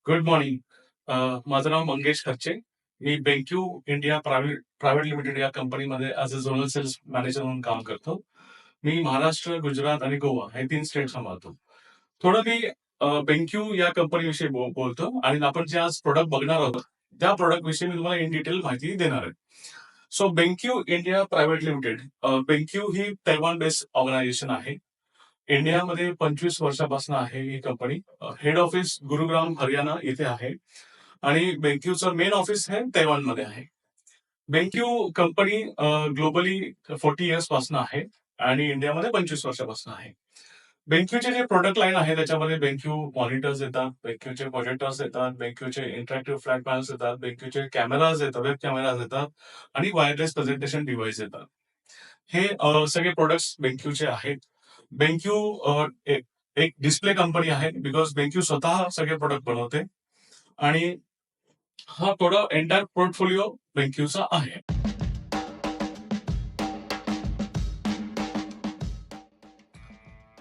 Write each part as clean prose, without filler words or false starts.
Good morning. माझं नाव मंगेश खर्चे. मी BenQ India private private limited या कंपनीमध्ये as a zonal sales manager म्हणून काम करतो. मी महाराष्ट्र, गुजरात आणि गोवा हे 3 स्टेट सांभाळतो. थोडं मी बेंक्यू या कंपनीविषयी बोलतो आणि आपण जे आज प्रॉडक्ट बघणार आहोत, त्या प्रॉडक्टविषयी मी तुम्हाला इन डिटेल माहिती देणार आहे. So BenQ India private limited BenQ ही तैवान बेस्ड ऑर्गनायझेशन आहे. इंडियामध्ये 25 वर्षापासून आहे ही कंपनी. हेड ऑफिस गुरुग्राम, हरियाणा येथे आहे आणि बेंक्यूचं मेन ऑफिस हे तैवानमध्ये आहे. बेंक्यू कंपनी ग्लोबली 40 इयर्स पासून आहे आणि इंडियामध्ये 25 वर्षापासून आहे. बेंक्यूचे जे प्रोडक्ट लाईन आहे त्याच्यामध्ये बेंक्यू मॉनिटर्स येतात, बेंक्यूचे प्रोजेक्टर्स येतात, बेंक्यूचे इंटरॅक्टिव्ह फ्लॅट पॅनल्स येतात, बेंक्यूचे कॅमेराज येतात, वेब कॅमेराज येतात आणि वायरलेस प्रेझेंटेशन डिव्हाइस येतात. हे सगळे प्रोडक्ट्स बेंक्यूचे आहेत. बेंक्यू एक एक डिस्प्ले कंपनी आहे बिकॉज बेंक्यू स्वतः सगळे प्रोडक्ट बनवते आणि हा थोडा एंटायर पोर्टफोलिओ बेंक्यूचा आहे.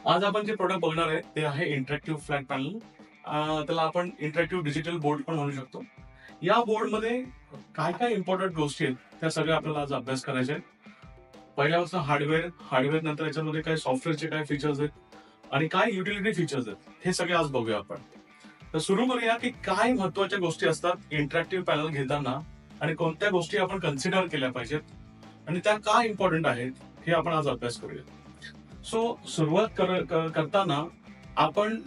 आज आपण जे प्रोडक्ट बघणार आहे ते आहे इंटरॅक्टिव्ह फ्लॅट पॅनल. त्याला आपण इंटरॅक्टिव्ह डिजिटल बोर्ड पण म्हणू शकतो. या बोर्डमध्ये काय काय इम्पॉर्टंट गोष्टी आहेत त्या सगळ्या आपल्याला आज अभ्यास करायचे आहेत. पहिल्यापासून हार्डवेअर नंतर याच्यामध्ये काय सॉफ्टवेअरचे काय फीचर्स आहेत आणि काय युटिलिटी फीचर्स आहेत हे सगळे आज बघूया आपण. तर सुरू करूया की काय महत्वाच्या गोष्टी असतात इंटरॅक्टिव्ह पॅनल घेताना आणि कोणत्या गोष्टी आपण कन्सिडर केल्या पाहिजेत आणि त्या का इम्पॉर्टंट आहेत हे आपण आज अभ्यास करूया. सो सुरुवात करताना आपण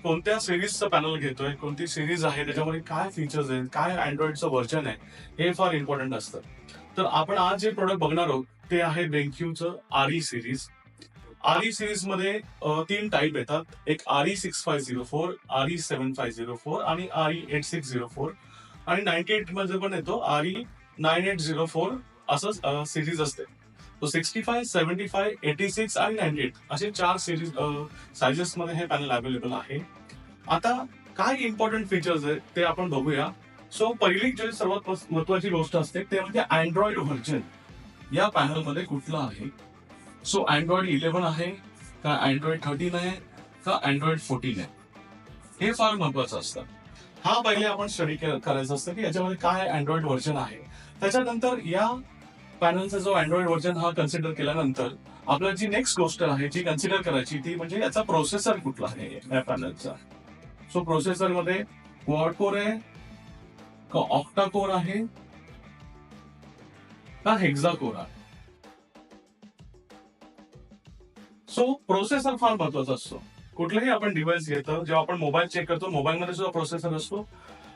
कोणत्या सिरीजचं पॅनल घेतोय, कोणती सिरीज आहे, त्याच्यामध्ये काय फीचर्स आहेत, काय अँड्रॉइडचं व्हर्जन आहे, हे फार इम्पॉर्टंट असतं. तर आपण आज जे प्रोडक्ट बघणार आहोत ते आहे बेंक्यूचं आरई सिरीज. आरई सिरीज मध्ये 3 टाईप येतात. एक आरई 6504, आरई 7504 आणि आरई 8604 आणि 98 मध्ये पण येतो आरई 9804 असं सिरीज असते. तो 65, 75, 86 आणि 98 असे 4 सिरीज सायझेस मध्ये हे पॅनल अवेलेबल आहे. आता काय इम्पॉर्टंट फीचर्स आहेत ते आपण बघूया. सो पहिली जी सर्वात महत्वाची गोष्ट असते ते म्हणजे अँड्रॉइड व्हर्जन या पॅनल मध्ये कुठला आहे. सो अँड्रॉइड 11 आहे का, अँड्रॉइड 13 आहे का, अँड्रॉइड 14 आहे, हे फार महत्वाचं असतं. हा पहिले आपण स्टडी करायचं असतं की याच्यामध्ये काय अँड्रॉइड व्हर्जन आहे. त्याच्यानंतर या पॅनलचा जो अँड्रॉइड व्हर्जन हा कन्सिडर केल्यानंतर आपल्याला जी नेक्स्ट गोष्ट आहे जी कन्सिडर करायची ती म्हणजे याचा प्रोसेसर कुठला आहे या पॅनलचा. सो प्रोसेसर मध्ये क्वाड कोर आहे का, ऑक्टा कोर आहे का, हेक्सा कोर आहे. सो प्रोसेसर फार महत्वाचा असतो. कुठलंही आपण डिव्हाइस घेतो, जेव्हा आपण मोबाईल चेक करतो मोबाईलमध्ये सुद्धा प्रोसेसर असतो.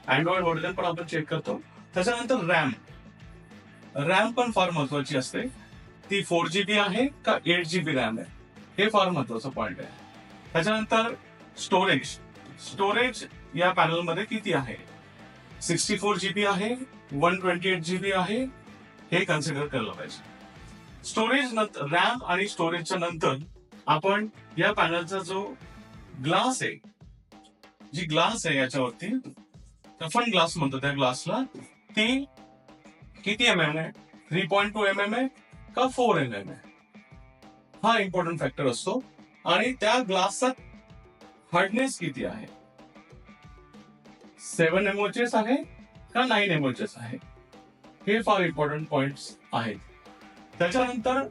अँड्रॉइड व्हर्जन पण आपण चेक करतो. त्याच्यानंतर रॅम पण फार महत्वाची असते. ती 4GB आहे का 8GB रॅम आहे, हे फार महत्वाचं पॉइंट आहे. त्याच्यानंतर स्टोरेज या पॅनल मध्ये किती आहे, 64GB आहे, 128GB आहे, हे कन्सिडर केलं पाहिजे. स्टोरेज नंतर रॅम आणि स्टोरेजच्या नंतर आपण या पॅनलचा जो ग्लास आहे, जी ग्लास आहे याच्यावरती टफन ग्लास म्हणतो त्या ग्लासला, ती किती mm आहे, 3.2 mm आहे का 4 mm आहे, हा इम्पॉर्टंट फॅक्टर असतो. आणि त्या ग्लासचा हार्डनेस किती आहे, 7 MOHs आहे का 9 MOHs आहे, हे फार इम्पॉर्टंट पॉइंट्स आहेत. त्याच्यानंतर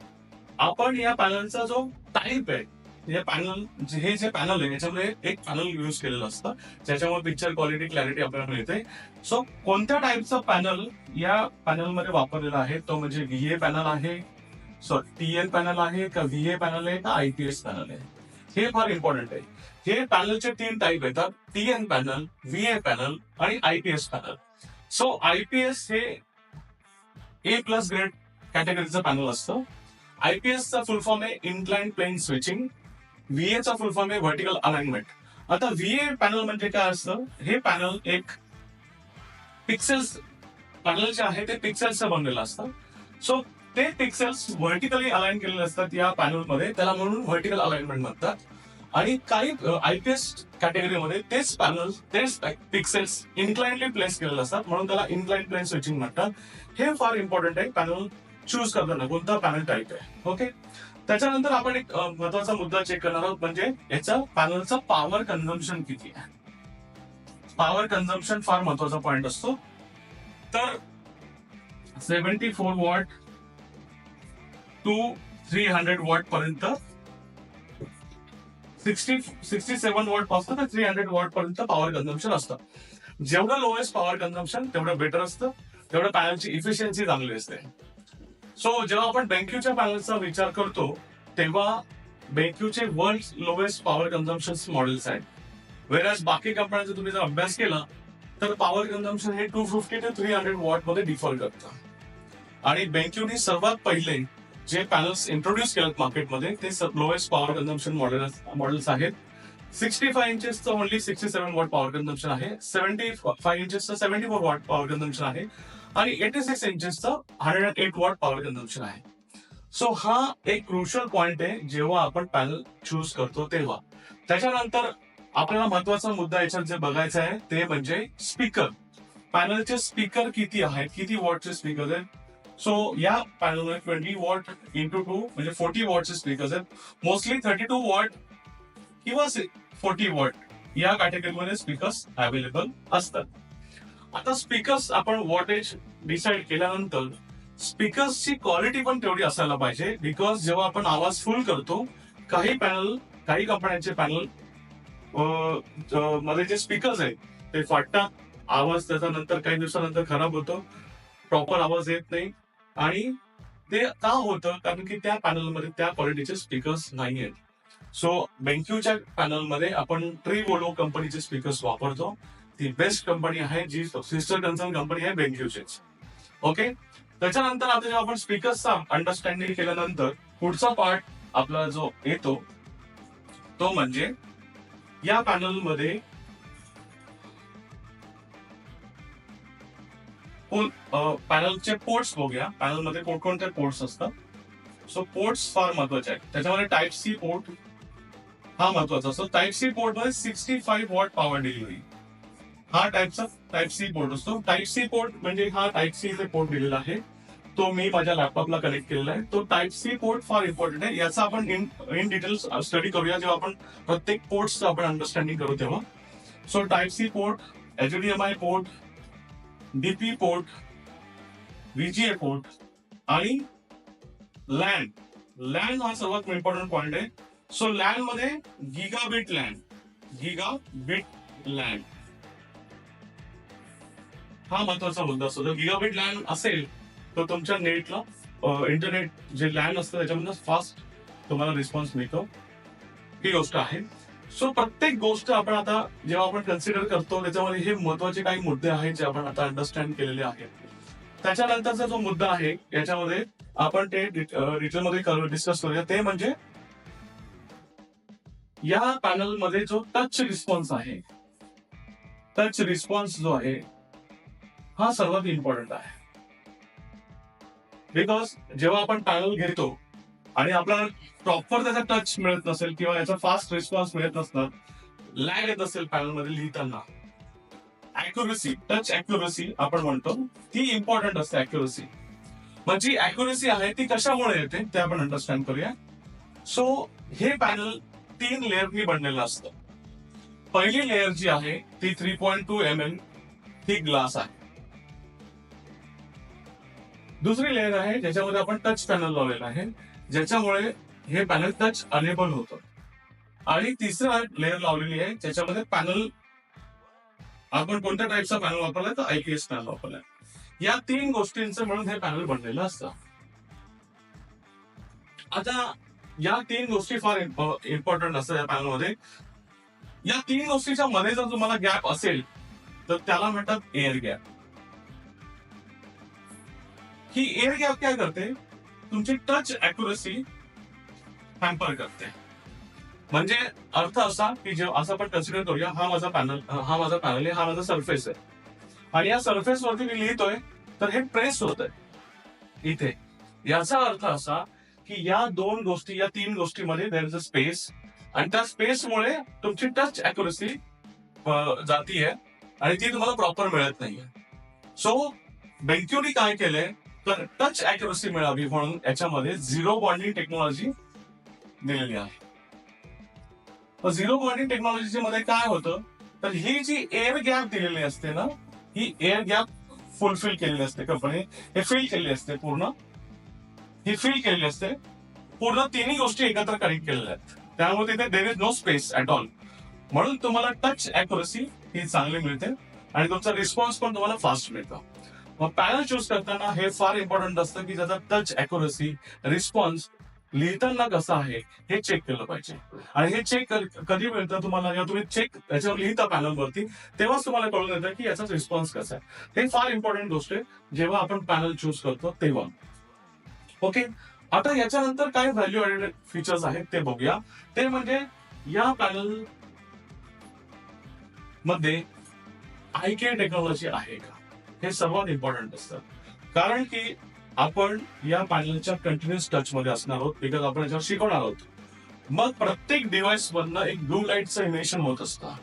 आपण या पॅनलचा जो टाईप आहे, हे जे पॅनल आहे याच्यामध्ये एक पॅनल युज केलेलं असतं ज्याच्यामुळे पिक्चर क्वालिटी क्लॅरिटी आपल्याला मिळते. सो कोणत्या टाईपचा पॅनल या पॅनल मध्ये वापरलेला आहे तो म्हणजे व्हीए पॅनल आहे, टीएन पॅनल आहे का, व्हीए पॅनल आहे का, आयपीएस पॅनल आहे, हे फार इम्पॉर्टंट आहे. हे पॅनलचे 3 टाईप येतात, टीएन पॅनल, व्हीए पॅनल आणि आयपीएस पॅनल. सो आयपीएस हे A+ ग्रेड कॅटेगरीचं पॅनल असतं. आयपीएसचा फुल फॉर्म आहे इन्क्लाइंड प्लेन स्विचिंग, व्हीएचा फुल फॉर्म आहे व्हर्टिकल अलाइनमेंट. आता व्हीए पॅनल म्हणजे काय असतं, हे पॅनल एक पिक्सेल्स पॅनल जे आहे ते पिक्सेल्सचं बनलेलं असतं. सो ते पिक्सेल्स व्हर्टिकली अलाइन केलेले असतात या पॅनलमध्ये, त्याला म्हणून व्हर्टिकल अलाइनमेंट म्हणतात. आणि काही आयपीएस कॅटेगरीमध्ये तेच पिक्सेल्स इन्क्लाइनली प्लेस केलेले असतात म्हणून त्याला इन्क्लाइंड प्लेन स्विचिंग म्हणतात. हे फार इम्पॉर्टंट आहे पॅनल चूज करताना कोणता पॅनल टाईप आहे. ओके, त्याच्यानंतर आपण एक महत्वाचा मुद्दा चेक करणार आहोत म्हणजे याचा पॅनलचा पॉवर कन्झम्पशन किती आहे. पॉवर कन्झम्पशन फार महत्वाचा पॉइंट असतो. तर 74 वॉट टू 300 वॉट पर्यंत, 67 वॉट पासून ते 300 वॉट पर्यंत पॉवर कन्झम्पशन असतं. जेवढं लोएस्ट पॉवर कन्झम्पशन तेवढं बेटर असतं, तेवढं पॅनलची इफिशियन्सी चांगली असते. सो जेव्हा आपण BenQ पॅनलचा विचार करतो तेव्हा BenQ world lowest power consumption models आहेत. वेरॅज बाकी कंपन्यांचा तुम्ही जर अभ्यास केला तर पॉवर कन्झम्पशन हे 250 ते 300 वॉट मध्ये डिफर करतं. आणि BenQ सर्वात पहिले जे पॅनल्स इंट्रोड्यूस केलेत मार्केटमध्ये ते लोएस्ट पॉवर कन्झम्पशन मॉडेल्स आहेत. 65 इंचेसचं ओनली 67 वॉट पॉवर कन्झम्पशन आहे, 75 इंचेसचं 74 वॉट पॉवर कन्झम्पशन आहे आणि 86 इंचेसचं 108 वॉट पॉवर कन्झम्पशन आहे. सो हा एक क्रुशियल पॉइंट आहे जेव्हा आपण पॅनल चूज करतो तेव्हा. त्याच्यानंतर आपल्याला महत्वाचा मुद्दा याच्यात जे बघायचा आहे ते म्हणजे स्पीकर. पॅनलचे स्पीकर किती आहेत, किती वॉटचे स्पीकर आहेत. सो या पॅनलमध्ये 20 वॉट इंटू 2 म्हणजे 40 वॉटचे स्पीकर आहेत. मोस्टली 32 वॉट किंवा 40 वॉट या कॅटेगरीमध्ये स्पीकर्स अवेलेबल असतात. आता स्पीकर्स आपण वॉटेज डिसाइड केल्यानंतर स्पीकर्सची क्वालिटी पण तेवढी असायला पाहिजे. बिकॉज जेव्हा आपण आवाज फुल करतो, काही कंपन्यांचे पॅनल मध्ये जे स्पीकर्स आहेत ते फाटतात, आवाज त्याचा नंतर काही दिवसानंतर खराब होतो, प्रॉपर आवाज येत नाही. आणि ते का होतं, कारण की त्या पॅनलमध्ये त्या क्वालिटीचे स्पीकर्स नाही आहेत. सो BenQ पॅनलमध्ये आपण ट्रिवोलो कंपनीचे स्पीकर्स वापरतो. ती बेस्ट कंपनी आहे, जी सिस्टर कन्सर्न कंपनी आहे BenQ. ओके. त्याच्यानंतर आता जेव्हा आपण स्पीकर्सचा अंडरस्टँडिंग केल्यानंतर पुढचा पार्ट आपला जो येतो तो म्हणजे या पॅनलमध्ये पॅनलचे पोर्ट्स बघूया. पॅनलमध्ये कोणकोणते पोर्ट्स असतात. सो पोर्ट्स फार महत्वाचे आहेत. त्याच्यामध्ये टाइप सी पोर्ट हा महत्वाचा असतो. टाइप सी पोर्ट मध्ये 65 वॉट पॉवर डिलिव्हरी हा टाइप सी पोर्ट असतो. टाइप सी पोर्ट म्हणजे हा टाइप सी इथे पोर्ट दिलेला आहे, तो मी माझ्या लॅपटॉपला कनेक्ट केलेला आहे. तो टाइप सी पोर्ट फार इम्पॉर्टंट आहे. याचा आपण इन डिटेल्स स्टडी करूया जेव्हा आपण प्रत्येक पोर्ट्सचं आपण अंडरस्टँडिंग करू तेव्हा. So type C port, HDMI port, DP port, VGA port आणि लॅन हा सर्वात इम्पॉर्टंट पॉइंट आहे. सो लॅन मध्ये गिगाबिट लॅन हा महत्वाचा मुद्दा असतो. जर गिगाबिट लॅन असेल तर तुमच्या नेटला इंटरनेट जे लॅन असतं त्याच्यामध्ये फास्ट तुम्हाला रिस्पॉन्स मिळतो. ही गोष्ट आहे. सो प्रत्येक गोष्ट आपण आता जेव्हा आपण कन्सिडर करतो त्याच्यामध्ये हे महत्वाचे काही मुद्दे आहेत जे आपण आता अंडरस्टँड केलेले आहेत. त्याच्यानंतरचा जो मुद्दा आहे याच्यामध्ये आपण ते डिटेलमध्ये डिस्कस करूया. ते म्हणजे या पॅनलमध्ये जो टच रिस्पॉन्स आहे, टच रिस्पॉन्स जो आहे हा सर्वात इम्पॉर्टंट आहे. बिकॉज जेव्हा आपण पॅनल घेतो आणि आपल्याला प्रॉपर त्याचा टच मिळत नसेल किंवा याचा फास्ट रिस्पॉन्स मिळत नसणार, लॅग येत असेल पॅनलमध्ये लिहिताना, अॅक्युरसी, टच अॅक्युरसी आपण म्हणतो ती इम्पॉर्टंट असते. अॅक्युरसी म्हणजे अॅक्युरसी आहे ती कशामुळे येते ते आपण अंडरस्टँड करूया. सो हे पॅनल 3 लेअरनी बनलेलं असतं. पहिली लेअर जी आहे ती 3.2 mm ही ग्लास आहे. दुसरी लेअर आहे ज्याच्यामध्ये आपण टच पॅनल लावलेला आहे, ज्याच्यामुळे हे पॅनल टच अनेबल होतं. आणि तिसरा लेअर लावलेली आहे ज्याच्यामध्ये पॅनल आपण कोणत्या टाईपचा पॅनल वापरलाय तर IPS पॅनल वापरलाय. या 3 गोष्टींचं मिळून हे पॅनल बनलेलं असतं. आता या 3 गोष्टी फार इम्पॉर्टंट असतात या पॅनलमध्ये. या 3 गोष्टीच्या मध्ये जर तुम्हाला गॅप असेल तर त्याला म्हणतात एअर गॅप. ही एअर गॅप काय करते, तुमची टच अॅक्युरसी हॅम्पर करते. म्हणजे अर्थ असा की जेव्हा असं आपण कन्सिडर करूया, हा माझा पॅनल आहे, हा माझा सरफेस आहे आणि या सरफेस वरती मी लिहितोय तर हे प्रेस होत आहे इथे. याचा अर्थ असा की या 3 गोष्टीमध्ये देयर इज अ स्पेस आणि त्या स्पेसमुळे तुमची टच अॅक्युरसी जातीये आणि ती तुम्हाला प्रॉपर मिळत नाहीये. सो BenQ काय केलंय तर टच अॅक्युरसी मिळावी म्हणून याच्यामध्ये झिरो बॉन्डिंग टेक्नॉलॉजी दिलेली आहे. झिरो बॉन्डिंग टेक्नॉलॉजी मध्ये काय होतं तर ही जी एअर गॅप दिलेली असते ना, ही एअर गॅप फुलफिल केलेली असते कंपनी, हे फिल केलेली असते पूर्ण, ही फिल केलेली असते पूर्ण, तिन्ही गोष्टी एकत्र कनेक्ट केलेल्या आहेत. त्यामुळे तिथे there is no space at all. म्हणून तुम्हाला टच अॅक्युरसी ही चांगली मिळते आणि तुमचा रिस्पॉन्स पण तुम्हाला फास्ट मिळतो. मग पॅनल चूज करताना हे फार इम्पॉर्टंट असतं की त्याचा टच अॅक्युरसी, रिस्पॉन्स लिहिताना कसं आहे हे चेक केलं पाहिजे. आणि हे चेक कधी मिळतं तुम्हाला, जेव्हा तुम्ही चेक याच्यावर लिहिता पॅनलवरती, तेव्हाच तुम्हाला कळून येतं की याचा रिस्पॉन्स कसा आहे. हे फार इम्पॉर्टंट गोष्ट आहे जेव्हा आपण पॅनल चूज करतो तेव्हा. ओके, आता याच्यानंतर काय व्हॅल्यू ऍडेड फीचर्स आहेत ते बघूया. ते म्हणजे या पॅनल मध्ये आयके टेक्नॉलॉजी आहे का, हे सर्वात इम्पॉर्टंट असतं. कारण की आपण या पॅनलच्या कंटिन्युअस टच मध्ये असणार आहोत, बिकॉज आपण याच्यावर शिकवणार आहोत. मग प्रत्येक डिव्हाइस मधनं एक ब्लू लाईटचं इमिशन होत असतं.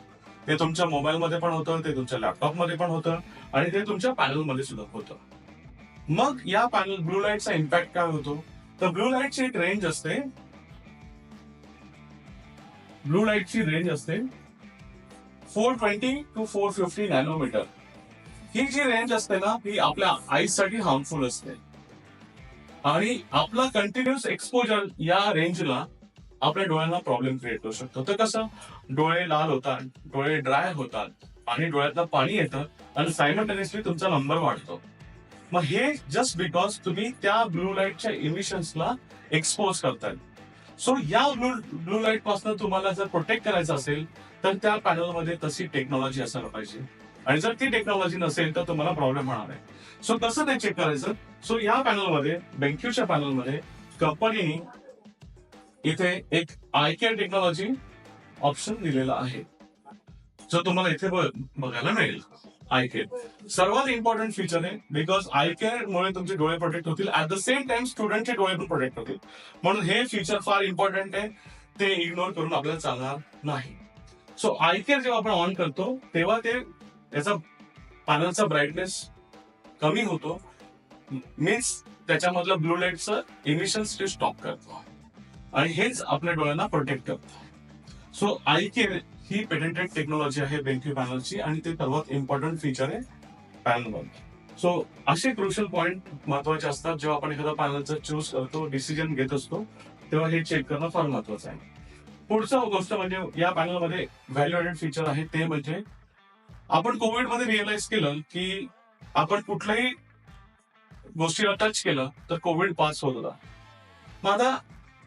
ते तुमच्या मोबाईल मध्ये पण होतं, ते तुमच्या लॅपटॉप मध्ये पण होतं आणि ते तुमच्या पॅनल मध्ये सुद्धा होतं. मग या पॅनल ब्लू लाईटचा इम्पॅक्ट काय होतो, तर ब्लू लाईटची एक रेंज असते, ब्लू लाईटची रेंज असते 420 to 450 नॅनोमीटर. ही जी रेंज असते ना, ही आपल्या आईज साठी हार्मफुल असते आणि आपला कंटिन्युअस एक्सपोजर या रेंजला आपल्या डोळ्यांना प्रॉब्लेम क्रिएट करू शकतो. तर कसं, डोळे लाल होतात, डोळे ड्राय होतात आणि डोळ्यातलं पाणी येतं आणि सायमल्टेनियसली तुमचा नंबर वाढतो. मग हे जस्ट बिकॉज तुम्ही त्या ब्लू लाईटच्या इमिशन्सला एक्सपोज करताय. सो या ब्लू लाईट पासून तुम्हाला जर प्रोटेक्ट करायचं असेल तर त्या पॅनलमध्ये तशी टेक्नॉलॉजी असायला पाहिजे. आणि जर ती टेक्नॉलॉजी नसेल तर तुम्हाला प्रॉब्लेम होणार आहे. सो कसं ते चेक करायचं, सो या पॅनलमध्ये, बेंक्यूच्या पॅनलमध्ये कंपनीने इथे एक आय केअर टेक्नॉलॉजी ऑप्शन दिलेला आहे, जो तुम्हाला इथे बघायला मिळेल. आय केअर सर्वात इम्पॉर्टंट फीचर आहे, बिकॉज आय केअर मुळे तुमचे डोळे प्रोटेक्ट होतील, ऍट द सेम टाइम स्टुडंटचे डोळे पण प्रोटेक्ट होतील. म्हणून हे फीचर फार इम्पॉर्टंट आहे, ते इग्नोर करून आपल्याला चालणार नाही. सो आय केअर जेव्हा आपण ऑन करतो तेव्हा ते याचा पॅनलचा ब्राईटनेस कमी होतो, मीन्स त्याच्यामधलं ब्लू लाईटचं इमिशन्स ते स्टॉप करतो आणि हेच आपल्या डोळ्यांना प्रोटेक्ट करतं. So I care he patented technology आहे बेंक्यू पॅनलची आणि ते सर्वात इम्पॉर्टंट फीचर आहे पॅनलमध्ये. सो असे क्रुशियल पॉइंट महत्वाचे असतात जेव्हा आपण एखादा पॅनलचा चूज करतो, डिसिजन घेत असतो, तेव्हा हे चेक करणं फार महत्वाचं आहे. पुढचं गोष्ट म्हणजे या पॅनलमध्ये व्हॅल्यू ऍडेड फीचर आहे, ते म्हणजे आपण कोविड मध्ये रिअलाइज केलं की आपण कुठल्याही गोष्टीला टच केलं तर कोविड पास होत होता. मग आता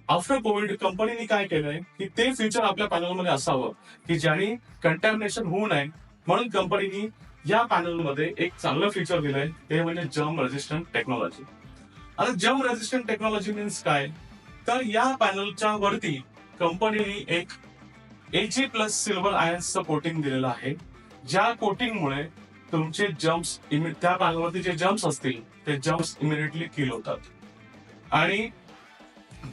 आफ्टर कोविड कंपनीने काय केलंय की ते फीचर आपल्या पॅनलमध्ये असावं की ज्याने कंटॅमिनेशन होऊ नये, म्हणून कंपनीने या पॅनलमध्ये एक चांगलं फीचर दिलंय, ते म्हणजे जर्म रेजिस्टंट टेक्नॉलॉजी. आता जर्म रेजिस्टंट टेक्नॉलॉजी मीन्स काय, तर या पॅनलच्या वरती कंपनीने एक Ag प्लस सिल्वर आयन्सचं कोटिंग दिलेलं आहे, ज्या कोटिंगमुळे तुमचे जम्प्स, त्या पॅनलवरती जे जम्प्स असतील ते जम्प्स इमिडिएटली किल होतात. आणि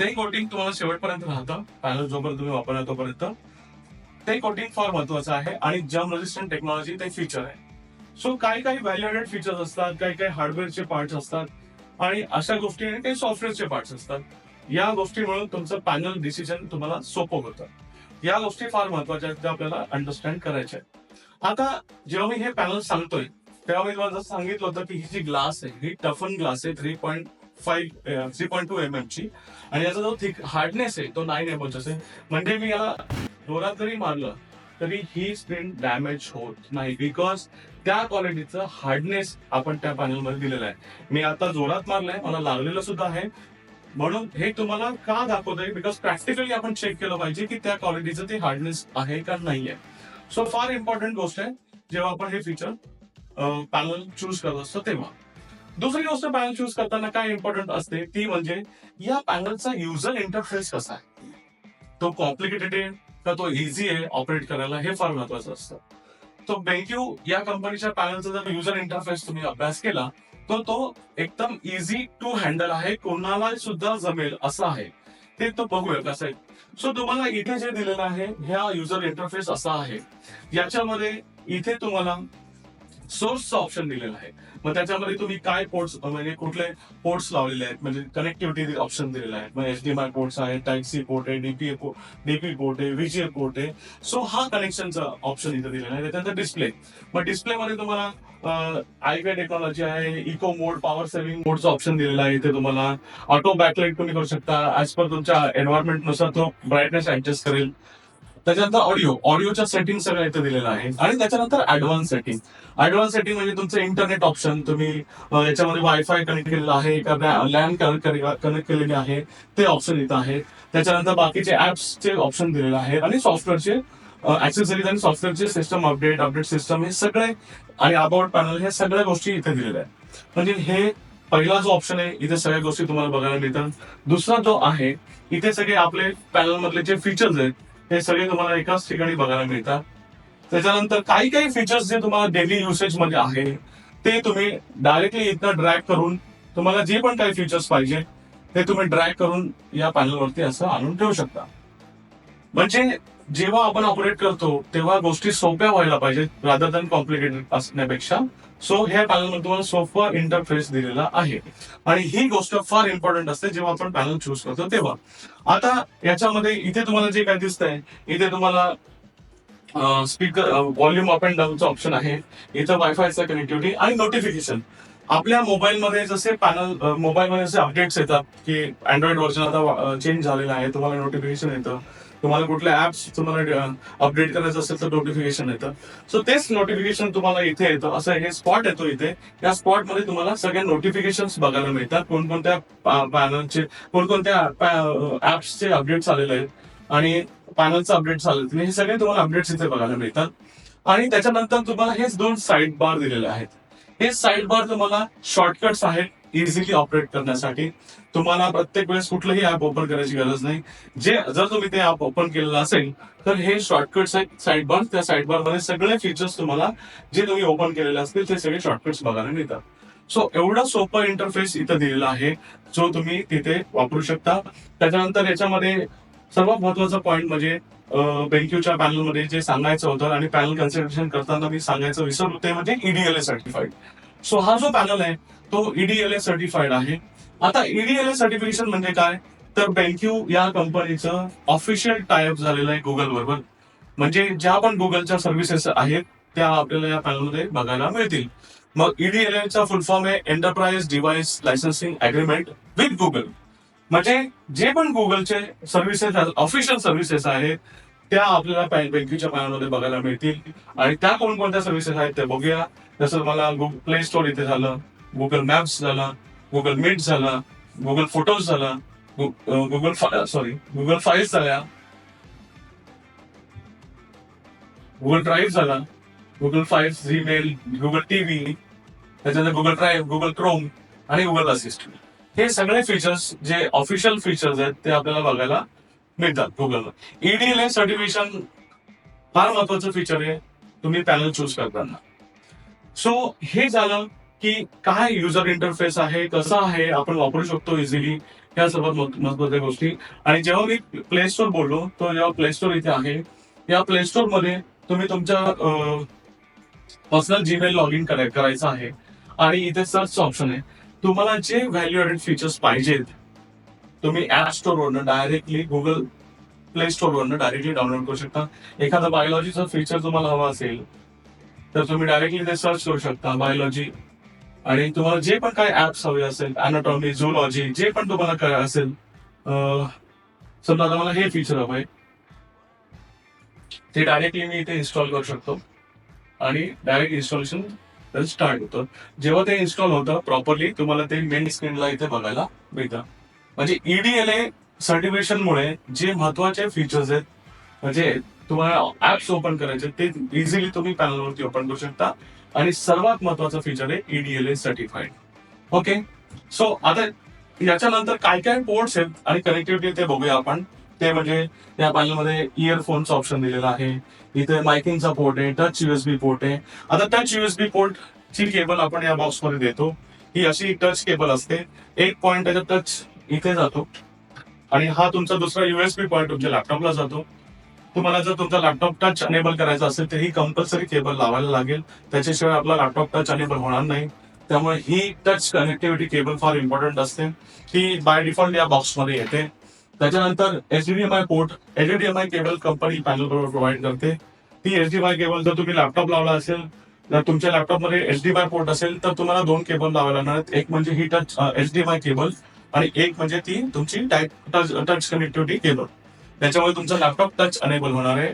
ते कोटिंग तुम्हाला शेवटपर्यंत राहतं, पॅनल जोपर्यंत तुम्ही वापरणार तोपर्यंत. ते कोटिंग फार महत्वाचं आहे आणि जर्म रेजिस्टंट टेक्नॉलॉजी ते फीचर आहे. सो काही काही व्हॅल्यू ऍडेड फीचर्स असतात, काही काही हार्डवेअरचे पार्ट्स असतात आणि अशा गोष्टी आणि काही सॉफ्टवेअरचे पार्ट्स असतात. या गोष्टीमुळे तुमचं पॅनल डिसिजन तुम्हाला सोपं होतं. या गोष्टी फार महत्वाच्या आहेत, त्या आपल्याला अंडरस्टँड करायच्या आहेत. आता जेव्हा मी हे पॅनल सांगतोय तेव्हा मी तुम्हाला जसं सांगितलं होतं की ही जी ग्लास आहे ही टफन ग्लास आहे 3.2 mm ची, आणि याचा जो थिक हार्डनेस आहे तो 9 mm आहे. म्हणजे मी याला जोरात जरी मारलं तरी ही स्क्रीन डॅमेज होत नाही, बिकॉज त्या क्वालिटीचं हार्डनेस आपण त्या पॅनलमध्ये दिलेलं आहे. मी आता जोरात मारलंय, मला लागलेलं सुद्धा आहे, म्हणून हे तुम्हाला का दाखवतोय, बिकॉज प्रॅक्टिकली आपण चेक केलं पाहिजे की त्या क्वालिटीचं ते हार्डनेस आहे का नाहीये. सो फार इम्पॉर्टंट गोष्ट आहे जेव्हा आपण हे फीचर पॅनल चूज करत असतो तेव्हा. दुसरी गोष्ट पॅनल चूज करताना काय इम्पॉर्टंट असते ती म्हणजे या पॅनलचा युजर इंटरफेस कसा आहे, तो कॉम्प्लिकेटेड आहे का तो इझी आहे ऑपरेट करायला, हे फार महत्वाचं असतं. तो बेंक्यू या कंपनीच्या पॅनलचा जर युजर इंटरफेस तुम्ही अभ्यास केला तर तो एकदम इझी टू हँडल आहे, कोणाला सुद्धा जमेल असं आहे. ते तो बघूया कसं आहे. सो तुम्हाला इथे जे दिलेलं आहे ह्या युजर इंटरफेस असा आहे, याच्यामध्ये इथे तुम्हाला सोर्सचा ऑप्शन दिलेला आहे. मग त्याच्यामध्ये तुम्ही काय पोर्ट्स म्हणजे कुठले पोर्ट्स लावलेले आहेत, म्हणजे कनेक्टिव्हिटी ऑप्शन दिलेला आहे. मग HDMI पोर्ट्स आहे, टाइप सी पोर्ट आहे, डीपी पोर्ट आहे, VGA पोर्ट आहे. सो हा कनेक्शनचा ऑप्शन इथे दिलेला आहे. त्याच्यानंतर डिस्प्ले. मग डिस्प्लेमध्ये तुम्हाला आयपी टेक्नॉलॉजी आहे, इको मोड, पॉवर सेव्हिंग मोडचा ऑप्शन दिलेला आहे. इथे तुम्हाला ऑटो बॅकलाइट तुम्ही करू शकता. ऍज पर तुमच्या एन्व्हायरमेंटनुसार तो ब्राईटनेस ऍडजस्ट करेल. त्याच्यानंतर ऑडिओच्या सेटिंग सगळं इथे दिलेलं आहे. आणि त्याच्यानंतर ऍडव्हान्स सेटिंग. ऍडव्हान्स सेटिंग म्हणजे तुमचं इंटरनेट ऑप्शन, तुम्ही याच्यामध्ये वायफाय कनेक्ट केलेलं आहे का, लँड कनेक्ट केलेले आहे, ते ऑप्शन इथं आहे. त्याच्यानंतर बाकीचे ऍप्सचे ऑप्शन दिलेले आहे आणि सॉफ्टवेअरचे ऍक्सेसरीज आणि सॉफ्टवेअरचे सिस्टम अपडेट सिस्टम हे सगळे आणि अबाउट पॅनल हे सगळ्या गोष्टी इथे दिलेल्या आहेत. म्हणजे हे पहिला जो ऑप्शन आहे, इथे सगळ्या गोष्टी तुम्हाला बघायला मिळतात. दुसरा जो आहे, इथे सगळे आपले पॅनल मधले जे फीचर्स आहेत हे सगळे तुम्हाला एकाच ठिकाणी बघायला मिळतात. त्याच्यानंतर काही काही फीचर्स जे तुम्हाला डेली युसेज मध्ये आहे ते तुम्ही डायरेक्टली इथं ड्रॅग करून तुम्हाला जे पण काही फीचर्स पाहिजे ते तुम्ही ड्रॅग करून या पॅनलवरती असं आणून ठेवू शकता. म्हणजे जेव्हा आपण ऑपरेट करतो तेव्हा गोष्टी सोप्या व्हायला पाहिजेत रादर दॅन कॉम्प्लिकेटेड असण्यापेक्षा. सो ह्या पॅनलमध्ये तुम्हाला सोपा इंटरफेस दिलेला आहे आणि ही गोष्ट फार इम्पॉर्टंट असते जेव्हा आपण पॅनल चूज करतो तेव्हा. आता याच्यामध्ये इथे तुम्हाला जे काय दिसतंय, इथे तुम्हाला स्पीकर व्हॉल्यूम अप अँड डाऊनचा ऑप्शन आहे. इथं वायफायचा कनेक्टिव्हिटी आणि नोटिफिकेशन. आपल्या मोबाईलमध्ये जसे पॅनल मोबाईलमध्ये जसे अपडेट्स येतात की अँड्रॉइड व्हर्जन आता चेंज झालेला आहे, तुम्हाला नोटिफिकेशन येतं. तुम्हाला कुठल्या ऍप्स तुम्हाला अपडेट करायचं असेल तर नोटिफिकेशन येतं. सो तेच नोटिफिकेशन तुम्हाला इथे येतं. असं हे स्पॉट येतो इथे. या स्पॉट मध्ये तुम्हाला सगळ्या नोटिफिकेशन बघायला मिळतात. कोणकोणत्या पॅनलचे कोणकोणत्या ऍप्सचे अपडेट्स आलेले आहेत आणि पॅनलचं अपडेट झालं, हे सगळे तुम्हाला अपडेट्स इथे बघायला मिळतात. आणि त्याच्यानंतर तुम्हाला हेच दोन साईड बार दिलेले आहेत. हे साईड बार तुम्हाला शॉर्टकट्स आहेत इझिली ऑपरेट करण्यासाठी. तुम्हाला प्रत्येक वेळेस कुठलंही ऍप ओपन करायची गरज नाही. जर तुम्ही ते ऍप ओपन केलेलं असेल तर हे शॉर्टकट्स आहेत साईड बार. त्या साईड बार मध्ये सगळे फीचर्स तुम्हाला जे तुम्ही ओपन केलेले असतील ते सगळे शॉर्टकट्स बघायला मिळतात. सो एवढा सोपा इंटरफेस इथं दिलेला आहे जो तुम्ही तिथे वापरू शकता. त्याच्यानंतर याच्यामध्ये सर्वात महत्वाचा पॉईंट म्हणजे बेंक्यूच्या पॅनलमध्ये जे सांगायचं होतं आणि पॅनल कन्सिडरेशन करताना मी सांगायचं विसरलो ते म्हणजे EDLA सर्टिफाईड. सो हा जो पॅनल आहे तो EDLA सर्टिफाईड आहे. आता EDLA सर्टिफिकेशन म्हणजे काय, तर बेंक्यू या कंपनीचं ऑफिशियल टायअप झालेलं आहे गुगल बरोबर. म्हणजे ज्या पण गुगलच्या सर्व्हिसेस आहेत त्या आपल्याला या पॅनलमध्ये बघायला मिळतील. मग EDLA फुल फॉर्म आहे enterprise device licensing agreement with Google. म्हणजे जे पण गुगलचे सर्व्हिसेस ऑफिशियल सर्व्हिसेस आहेत त्या आपल्याला बेंक्यूच्या पॅनलमध्ये बघायला मिळतील. आणि त्या कोणकोणत्या सर्व्हिसेस आहेत ते बघूया. जसं मला प्ले स्टोर इथे झालं, गुगल मॅप्स झाला, गुगल मीट झाला, गुगल फोटोज झाला, गुगल फाईल्स झाल्या, गुगल ड्राईव्ह झाला, Google files, Gmail, Google TV, त्याच्यानंतर गुगल ड्राईव्ह, गुगल क्रोम आणि गुगल असिस्टंट. हे सगळे फीचर्स जे ऑफिशियल फीचर्स आहेत ते आपल्याला बघायला मिळतात गुगलवर. EDLA सर्टिफिकेशन फार महत्वाचं फीचर आहे तुम्ही पॅनल चूज करताना. सो हे झालं की काय युजर इंटरफेस आहे, कसं आहे, आपण वापरू शकतो इझिली, ह्या सर्वात महत्वाच्या गोष्टी. आणि जेव्हा मी प्ले स्टोर बोललो तो जेव्हा प्ले स्टोर इथे आहे, या प्ले स्टोर मध्ये तुम्ही तुमच्या पर्सनल जीमेल लॉग इन करायचं आहे आणि इथे सर्च ऑप्शन आहे. तुम्हाला जे व्हॅल्यू ऍडेड फीचर्स पाहिजेत तुम्ही ऍप स्टोर वरनं डायरेक्टली गुगल प्ले स्टोर वरनं डायरेक्टली डाउनलोड करू शकता. एखादा बायोलॉजीचं फीचर तुम्हाला हवा असेल तर तुम्ही डायरेक्टली ते सर्च करू शकता बायोलॉजी. आणि तुम्हाला जे पण काही ऍप्स हवे असेल, अॅनाटॉमी, झूलॉजी, जे पण तुम्हाला काय असेल, समजा आता मला हे फीचर हवंय ते डायरेक्टली मी इथे इन्स्टॉल करू शकतो आणि डायरेक्ट इन्स्टॉलेशन स्टार्ट होतं. जेव्हा ते इन्स्टॉल होतं प्रॉपरली तुम्हाला ते मेन स्क्रीनला इथे बघायला मिळतं. म्हणजे EDLA सर्टिफिकेशनमुळे जे महत्वाचे फीचर्स आहेत, म्हणजे तुम्हाला ऍप्स ओपन करायचे ते इझिली तुम्ही पॅनलवरती ओपन करू शकता. आणि सर्वात महत्वाचं फीचर आहे EDLA सर्टिफाईड. ओके. सो आता याच्यानंतर काय काय पोर्ट्स आहेत आणि कनेक्टिव्हिटी ते बघूया आपण. ते म्हणजे या पॅनलमध्ये इयरफोनचा ऑप्शन दिलेला आहे, इथे मायकिंगचा पोर्ट आहे, टच USB पोर्ट आहे. आता टच USB पोर्ट ची केबल आपण या बॉक्स मध्ये देतो. ही अशी टच केबल असते. एक पॉइंट त्याचा टच इथे जातो आणि हा तुमचा दुसरा USB पॉइंट तुमच्या लॅपटॉपला जातो. तुम्हाला जर तुमचा लॅपटॉप टच अनेबल करायचा असेल तर ही कंपल्सरी केबल लावायला लागेल, त्याच्याशिवाय आपला लॅपटॉप टच अनेबल होणार नाही. त्यामुळे ही टच कनेक्टिव्हिटी केबल फार इम्पॉर्टंट असते, ती बाय डिफॉल्ट या बॉक्समध्ये येते. त्याच्यानंतर HDMI port, HDMI cable company panel बरोबर प्रोव्हाइड करते. ती HDMI केबल जर तुम्ही लॅपटॉप लावला असेल, जर तुमच्या लॅपटॉपमध्ये HDMI पोर्ट असेल तर तुम्हाला 2 केबल लावायला लागणार आहेत. एक म्हणजे ही टच HDMI केबल आणि एक म्हणजे ती तुमची टच कनेक्टिव्हिटी केबल. त्याच्यामुळे तुमचा लॅपटॉप टच अनेबल होणार आहे.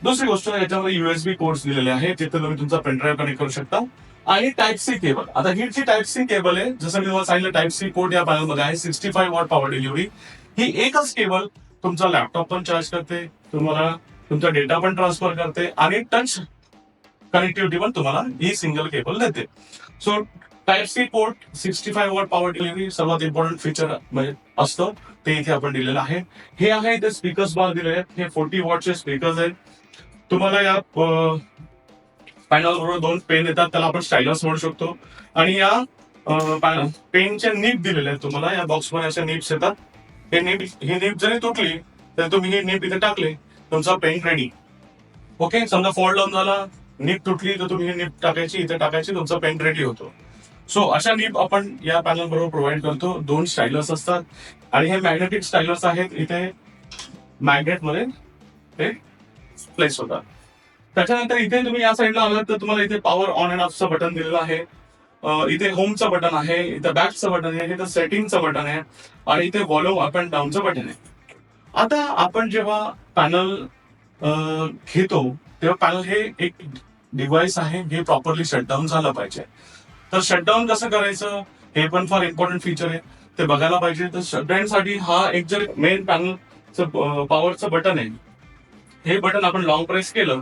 दुसरी गोष्ट, याच्यामध्ये USB पोर्ट्स दिलेले आहेत, जिथे तुम्ही तुमचा पेनड्राईव्ह कनेक्ट करू शकता. आणि टाइप सी केबल. आता ही जी टाइप सी केबल आहे, जसं मी तुम्हाला सांगितलं, टाइप सी पोर्ट या पॅनलमध्ये आहे. 65 वॉट पॉवर डिलिव्हरी. ही एकच केबल तुमचा लॅपटॉप पण चार्ज करते, तुम्हाला तुमचा डेटा पण ट्रान्सफर करते आणि टच कनेक्टिव्हिटी पण तुम्हाला ही सिंगल केबल देते. So type C port, 65 watt power delivery सर्वात इम्पॉर्टंट फीचर म्हणजे असतं, ते इथे आपण दिलेलं आहे. हे आहे इथे स्पीकर्स बार दिले आहेत. हे 40 वॉटचे स्पीकर्स आहेत. तुम्हाला या पॅनल बरोबर 2 पेन येतात, त्याला आपण स्टायलस म्हणू शकतो. आणि या पेनच्या निप दिलेले आहेत तुम्हाला या बॉक्समध्ये, अशा निप्स येतात. ही निप जरी तुटली तर तुम्ही ही निप इथे टाकले, तुमचा पेन रेडी. ओके, समजा फॉल्ट डाऊन झाला, निप तुटली तर तुम्ही ही निप टाकायची, इथे टाकायची, तुमचा पेन रेडी होतो. सो अशा निप आपण या पॅनल बरोबर प्रोव्हाइड करतो. 2 स्टायलस असतात आणि हे मॅग्नेटिक स्टायलस आहेत, इथे मॅग्नेट मध्ये ते प्लेस होतात. त्याच्यानंतर इथे तुम्ही या साईडला आलात तर तुम्हाला इथे पॉवर ऑन अँड ऑफचं बटन दिलेलं आहे. इथे होमचं बटन आहे, इथे बॅकचं बटन आहे, इथे सेटिंगचं बटन आहे आणि इथे व्हॉल्यूम अप अँड डाऊनचं बटन आहे. आता आपण जेव्हा पॅनल घेतो तेव्हा पॅनल हे एक डिव्हाइस आहे, हे प्रॉपरली शटडाऊन झालं पाहिजे. तर शटडाऊन कसं करायचं हे पण फार इम्पॉर्टंट फीचर आहे, ते बघायला पाहिजे. तर शटडाऊन साठी हा एक जर मेन पॅनलचं पॉवरचं बटन आहे, हे बटन आपण लॉंग प्रेस केलं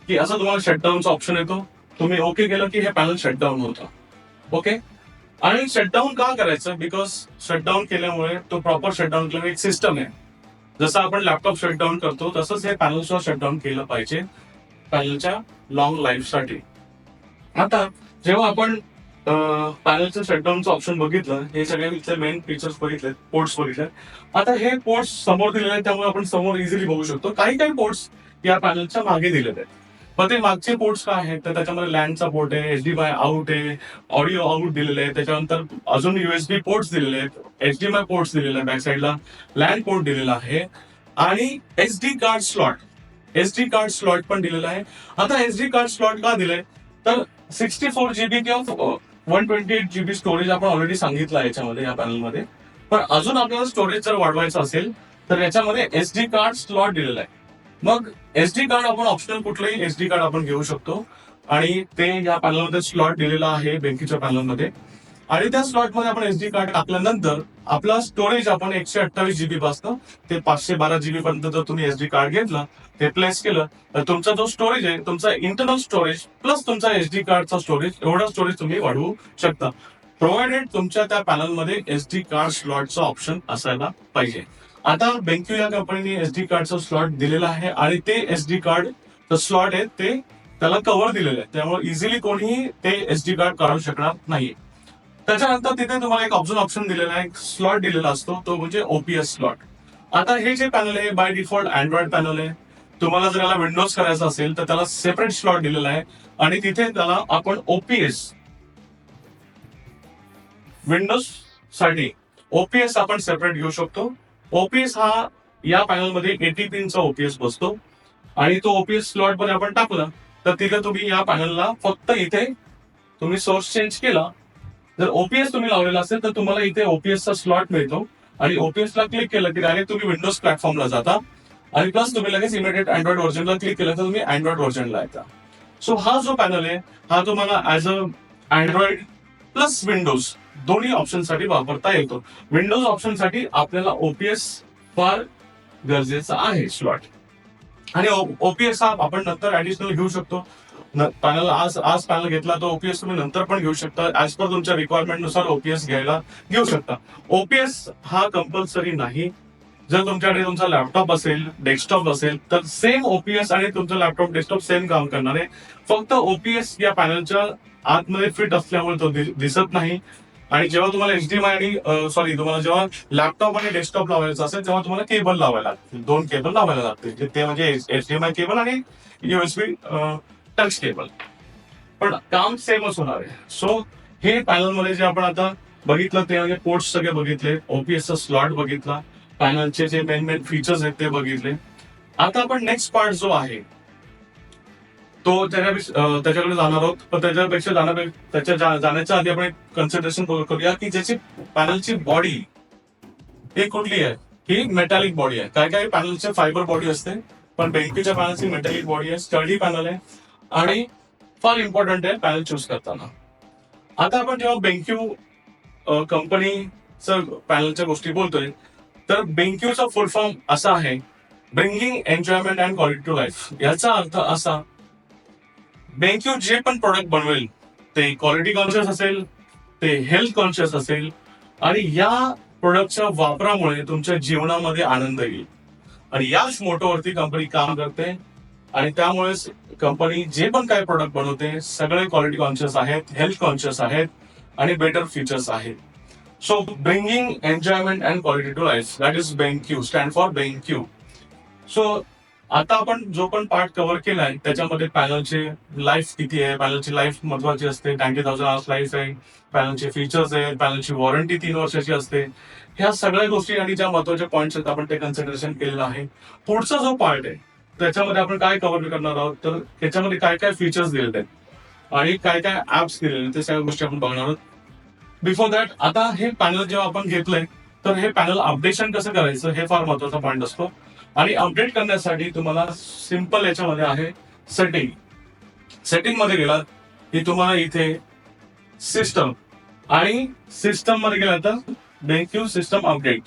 की असं तुम्हाला शटडाऊनचा ऑप्शन येतो. तुम्ही ओके केलं की हे पॅनल शटडाऊन होतं. ओके, आणि शटडाऊन का करायचं? बिकॉज शटडाऊन केल्यामुळे तो प्रॉपर शटडाऊन केल्यामुळे एक सिस्टम आहे, जसं आपण लॅपटॉप शटडाऊन करतो तसंच हे पॅनलचं शटडाऊन केलं पाहिजे पॅनलच्या लॉंग लाईफसाठी. आता जेव्हा आपण पॅनलचं शटडाऊनचं ऑप्शन बघितलं, हे सगळे इथले मेन फीचर्स बघितले, पोर्ट्स बघितले. आता हे पोर्ट्स समोर दिलेले आहेत, त्यामुळे आपण समोर इझिली बघू शकतो. काही काही पोर्ट्स या पॅनलच्या मागे दिलेले आहेत. पण ते मागचे पोर्ट्स काय आहेत तर त्याच्यामध्ये लँडचा पोर्ट आहे, HDMI आउट आहे, ऑडिओ आउट दिलेले आहे, त्याच्यानंतर अजून USB पोर्ट्स दिलेले आहेत, HDMI पोर्ट्स दिलेले आहेत, बॅक साईडला लँड पोर्ट दिलेला आहे आणि SD कार्ड स्लॉट पण दिलेला आहे. आता SD कार्ड स्लॉट का दिलंय तर 64 GB किंवा 128 GB स्टोरेज आपण ऑलरेडी सांगितलं आहे याच्यामध्ये, या पॅनलमध्ये. पण अजून आपल्याला स्टोरेज जर वाढवायचं असेल तर याच्यामध्ये SD कार्ड स्लॉट दिलेला आहे. मग SD कार्ड आपण ऑप्शनल कुठलंही SD कार्ड आपण घेऊ शकतो आणि ते या पॅनलमध्ये स्लॉट दिलेला आहे बेंकीच्या पॅनलमध्ये. आणि त्या स्लॉटमध्ये आपण SD कार्ड टाकल्यानंतर आपला स्टोरेज आपण 128 GB पासून ते 512 GB पर्यंत जर तुम्ही SD कार्ड घेतला, ते प्लेस केलं तर तुमचा जो स्टोरेज आहे, तुमचा इंटरनल स्टोरेज प्लस तुमचा SD कार्डचा स्टोरेज, एवढा स्टोरेज तुम्ही वाढवू शकता, प्रोव्हाइडेड तुमच्या त्या पॅनलमध्ये SD कार्ड स्लॉटचा ऑप्शन असायला पाहिजे. आता बेंक्यू या कंपनीने SD कार्डचा स्लॉट दिलेला आहे आणि ते SD कार्ड स्लॉट आहे ते त्याला कव्हर दिलेलं आहे, त्यामुळे इझिली कोणीही ते SD कार्ड काढू शकणार नाही. त्याच्यानंतर तिथे तुम्हाला एक ऑप्शन दिलेला आहे, स्लॉट दिलेला असतो, तो म्हणजे OPS स्लॉट. आता हे जे पॅनल आहे बाय डिफॉल्ट अँड्रॉइड पॅनल आहे. तुम्हाला जर याला विंडोज करायचं असेल तर त्याला सेपरेट स्लॉट दिलेला आहे आणि तिथे त्याला आपण OPS, विंडोज साठी OPS आपण सेपरेट घेऊ शकतो. OPS हा या पॅनलमध्ये 80 पिनचा OPS बसतो आणि तो OPS स्लॉट मध्ये आपण टाकला तर तिथे तुम्ही या पॅनलला फक्त इथे तुम्ही सोर्स चेंज केला, जर OPS तुम्ही लावलेला असेल तर तुम्हाला इथे OPS चा स्लॉट मिळतो आणि OPS ला क्लिक केलं की डायरेक्ट तुम्ही विंडोज प्लॅटफॉर्मला जाता आणि प्लस तुम्ही लगेच इमिडिएट अँड्रॉइड व्हर्जनला क्लिक केलं तर तुम्ही अँड्रॉइड व्हर्जनला येता. सो हा जो पॅनल आहे हा तुम्हाला as a Android plus Windows दोन्ही ऑप्शन साठी वापरता येतो. विंडोज ऑप्शन साठी आपल्याला OPS फार गरजेचा आहे स्लॉट, आणि OPS हा आपण नंतर ऍडिशनल घेऊ शकतो. पॅनल आज पॅनल घेतला तर OPS तुम्ही नंतर पण घेऊ शकता, ऍज पर तुमच्या रिक्वायरमेंट नुसार OPS घेऊ शकता. OPS हा कंपल्सरी नाही. जर तुमच्याकडे तुमचा लॅपटॉप असेल, डेस्कटॉप असेल तर सेम OPS आणि तुमचं लॅपटॉप डेस्कटॉप सेम काम करणार आहे. फक्त OPS या पॅनलच्या आतमध्ये फिट असल्यामुळे तो दिसत नाही. आणि जेव्हा तुम्हाला HDMI आणि तुम्हाला जेव्हा लॅपटॉप आणि डेस्कटॉप लावायचं असेल तेव्हा तुम्हाला केबल लावायला लागतील, 2 केबल लावायला लागतील, ते म्हणजे HDMI केबल आणि USB टच केबल. पण काम सेमच होणार आहे. सो हे पॅनल मध्ये जे आपण आता बघितलं ते म्हणजे पोर्ट्स सगळे बघितले, OPS चा स्लॉट बघितला, पॅनलचे जे मेन फीचर्स आहेत ते बघितले. आता आपण नेक्स्ट पार्ट जो आहे तो त्याच्याकडे जाणार आहोत. पण त्याच्यापेक्षा जाण्याच्या आधी आपण एक कन्सिडरेशन करूया की ज्याची पॅनलची बॉडी ही कुठली आहे. ही मेटॅलिक बॉडी आहे. काय काय पॅनलचे फायबर बॉडी असते, पण बेंक्यूच्या पॅनलची मेटॅलिक बॉडी आहे, स्टडी पॅनल आहे आणि फार इम्पॉर्टंट आहे पॅनल चूज करताना. आता आपण जेव्हा बेंक्यू कंपनीचं पॅनलच्या गोष्टी बोलतोय तर बेंक्यूचा फुल फॉर्म असा आहे, bringing enjoyment and quality to life. याचा अर्थ असा, बेंक्यू जे पण प्रोडक्ट बनवेल ते क्वालिटी कॉन्शियस असेल, ते हेल्थ कॉन्शियस असेल आणि या प्रोडक्टच्या वापरामुळे तुमच्या जीवनामध्ये आनंद येईल. आणि याच मोटोवरती कंपनी काम करते आणि त्यामुळेच कंपनी जे पण काही प्रोडक्ट बनवते सगळे क्वालिटी कॉन्शियस आहेत, हेल्थ कॉन्शियस आहेत आणि बेटर फीचर्स आहेत. So bringing enjoyment and quality to life, that is BenQ, stand for BenQ. So आता आपण जो पण पार्ट कव्हर केलाय त्याच्यामध्ये पॅनलचे लाईफ किती आहे, पॅनलची लाईफ महत्वाची असते, 90,000 आवर्स लाईफ आहे, पॅनलचे फीचर्स आहेत, पॅनलची वॉरंटी 3 वर्षाची असते. ह्या सगळ्या गोष्टी आणि ज्या महत्वाच्या पॉईंट्स आहेत आपण ते कन्सिडरेशन केलेलं आहे. पुढचा जो पार्ट आहे त्याच्यामध्ये आपण काय कव्हर करणार आहोत, तर त्याच्यामध्ये काय काय फीचर्स दिलेले आहेत आणि काय काय ऍप्स दिलेले आहेत ते सगळ्या गोष्टी आपण बघणार आहोत. बिफोर दॅट, आता हे पॅनल जेव्हा आपण घेतलंय तर हे पॅनल अपडेशन कसं करायचं हे फार महत्वाचा पॉईंट असतो. आणि अपडेट करण्यासाठी तुम्हाला सिंपल याच्यामध्ये आहे सेटिंग. सेटिंग मध्ये गेलात की तुम्हाला इथे सिस्टम आणि सिस्टम मध्ये गेला तर बेंक्यू सिस्टम अपडेट.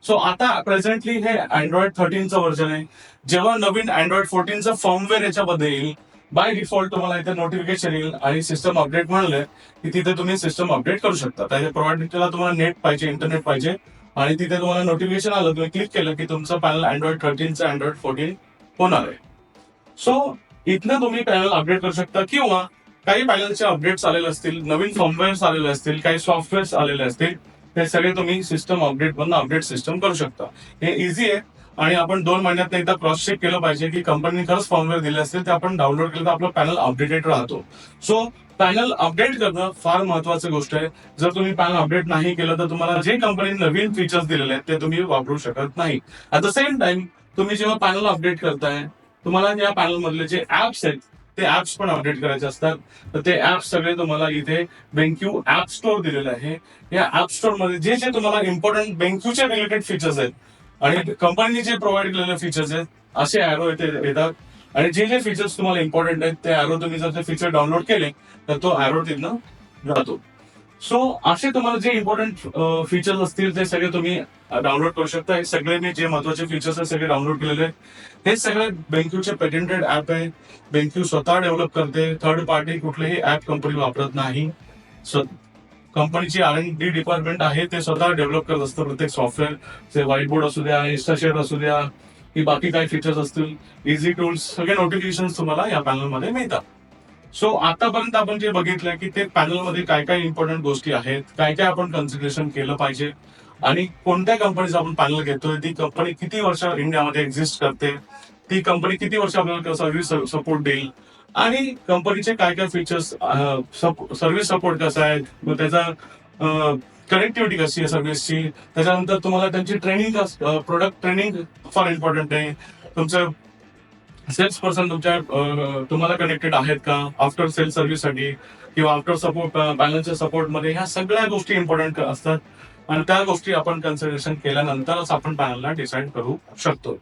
सो आता प्रेझेंटली हे अँड्रॉइड 13चं व्हर्जन आहे. जेव्हा नवीन अँड्रॉइड 14चं फॉर्मवेअर याच्यामध्ये येईल बाय डिफॉल्ट तुम्हाला इथे नोटिफिकेशन येईल आणि सिस्टम अपडेट म्हणलं की तिथे तुम्ही सिस्टम अपडेट करू शकता. त्याच्या प्रोव्हाइडला तुम्हाला नेट पाहिजे, इंटरनेट पाहिजे आणि तिथे तुम्हाला नोटिफिकेशन आलं, तुम्ही क्लिक केलं की तुमचं पॅनल अँड्रॉइड 13चं अँड्रॉइड 14 होणार आहे. सो इथनं तुम्ही पॅनल अपडेट करू शकता किंवा काही पॅनलचे अपडेट्स आलेले असतील, नवीन फॉर्मवेअर्स आलेले असतील, काही सॉफ्टवेअर्स आलेले असतील, ते सगळे तुम्ही सिस्टम अपडेट मधून अपडेट सिस्टम करू शकता. हे इझी आहे आणि आपण 2 महिन्यात एकदा क्रॉस चेक केलं पाहिजे की कंपनीने खरंच फॉर्मवेअर दिले असतील ते आपण डाउनलोड केलं तर आपलं पॅनल अपडेटेड राहतो. सो पॅनल अपडेट करणं फार महत्वाची गोष्ट आहे. जर तुम्ही पॅनल अपडेट नाही केलं तर तुम्हाला जे कंपनीने नवीन फीचर्स दिलेले आहेत ते तुम्ही वापरू शकत नाही. ऍट द सेम टाइम तुम्ही जेव्हा पॅनल अपडेट करताय तुम्हाला या पॅनल मधले जे ऍप्स आहेत ते ऍप्स पण अपडेट करायचे असतात. तर ते ऍप्स सगळे तुम्हाला इथे बेंक्यू ऍप स्टोअर दिलेलं आहे. या ऍप स्टोअर मध्ये जे जे तुम्हाला इम्पॉर्टंट बेंक्यूच्या रिलेटेड फीचर्स आहेत आणि कंपनीने जे प्रोव्हाइड केलेले फीचर्स आहेत असे अॅरो इथे येतात आणि जे जे फीचर्स तुम्हाला इम्पॉर्टंट आहेत ते अॅरो तुम्ही जर ते फीचर डाउनलोड केले तर तो अॅरो तिथनं जातो. सो असे तुम्हाला जे इम्पॉर्टंट फीचर्स असतील ते सगळे तुम्ही डाउनलोड करू शकता. हे सगळे मी जे महत्वाचे फीचर्स आहेत सगळे डाउनलोड केलेले आहेत. हे सगळे बेंक्यूचे पेटेंटेड ऍप आहे. बेंक्यू स्वतः डेव्हलप करते, थर्ड पार्टी कुठलेही ऍप कंपनी वापरत नाही. कंपनीची R&D डिपार्टमेंट आहे ते स्वतः डेव्हलप करत असतं प्रत्येक सॉफ्टवेअर. ते व्हाईट बोर्ड असू द्या, इन्स्टाशेअर असू द्या की बाकी काही फीचर्स असतील, इझी टूल्स, सगळे नोटिफिकेशन तुम्हाला या पॅनल मध्ये मिळतात. सो आतापर्यंत आपण जे बघितलंय की ते पॅनल मध्ये काय काय इम्पॉर्टंट गोष्टी आहेत, काय काय आपण कन्सिडरेशन केलं पाहिजे आणि कोणत्या कंपनीचा आपण पॅनल घेतोय, ती कंपनी किती वर्ष इंडियामध्ये एक्झिस्ट करते, ती कंपनी किती वर्ष आपल्याला सर्व्हिस सपोर्ट देईल आणि कंपनीचे काय काय फीचर्स, सर्व्हिस सपोर्ट कसा आहे, मग त्याचा कनेक्टिव्हिटी कशी आहे सर्व्हिसची, त्याच्यानंतर तुम्हाला त्यांची ट्रेनिंग, प्रोडक्ट ट्रेनिंग फार इम्पॉर्टंट आहे. तुमचं सेल्स पर्सन तुम्हाला कनेक्टेड आहेत का आफ्टर सेल सर्व्हिस साठी किंवा आफ्टर सपोर्ट, बॅलन्सच्या सपोर्ट मध्ये, ह्या सगळ्या गोष्टी इम्पॉर्टंट असतात आणि त्या गोष्टी आपण कन्सिडरेशन केल्यानंतरच आपण पॅनलला डिसाईड करू शकतो.